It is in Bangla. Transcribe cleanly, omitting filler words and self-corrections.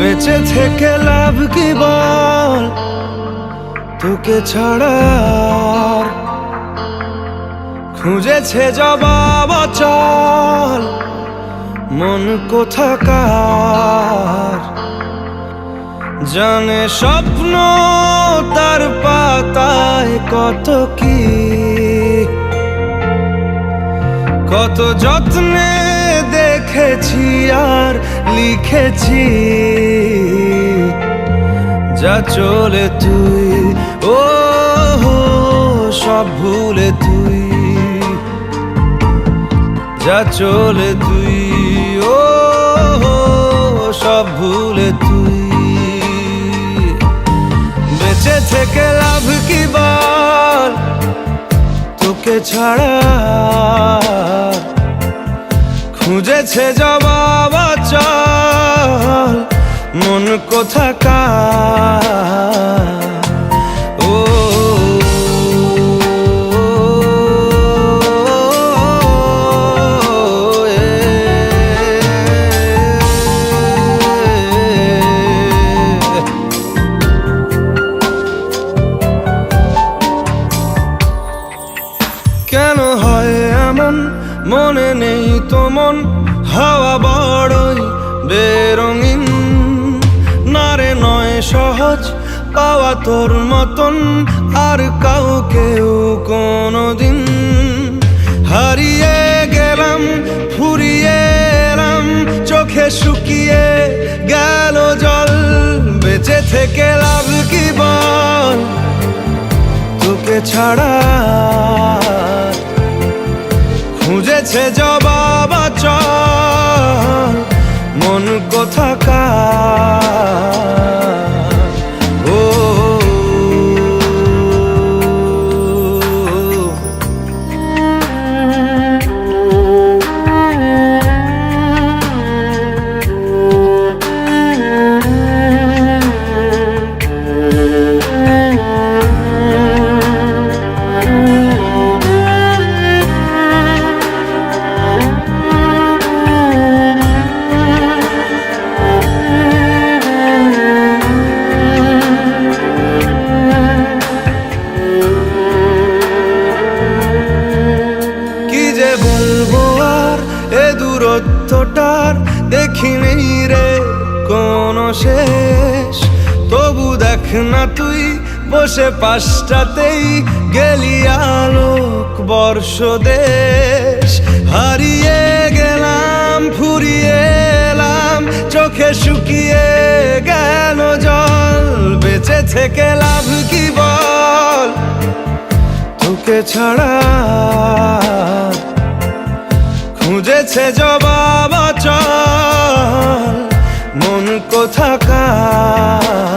বেঁচে থেকে লাভ কি বল, তোকে ছাড়া আর খুঁজেছে জবাব অচল মন কোথাকার। জানে স্বপ্ন তার পাতায় কত কি, কত যত্নে দেখেছি আর লিখেছি। যা চলে তুই ও সব ভুলে তুই, যা চলে তুই ও সব ভুলে তুই। বেঁচে থেকে লাভ কি বল, তোকে ছাড়া খুঁজেছে জবাব অচল মন কোথাকার। ও কেন হয় এমন, মনে নেই তো মন, হাওয়া বড়ই বেরঙিন। নারে নয় সহজ পাওয়া তোর মতন আর কাউকেও কোনোদিন। হারিয়ে গেলাম ফুরিয়ে এলাম, চোখে শুকিয়ে গেল জল। বেঁচে থেকে লাভ কি বল, তোকে ছাড়া খুঁজেছে জবাব অচল মন কোথাকার। ও দূরত্বটার দেখিনি রে কোনো শেষ। তবু দেখ না তুই বসে পাশটাতেই গেলি আলোক বর্ষ দেশ। হারিয়ে গেলাম ফুরিয়ে এলাম, চোখে শুকিয়ে গেল জল। বেঁচে থেকে লাভ কি বল, তোকে ছাড়া খুঁজেছে জবাব অচল মন কোথাকার।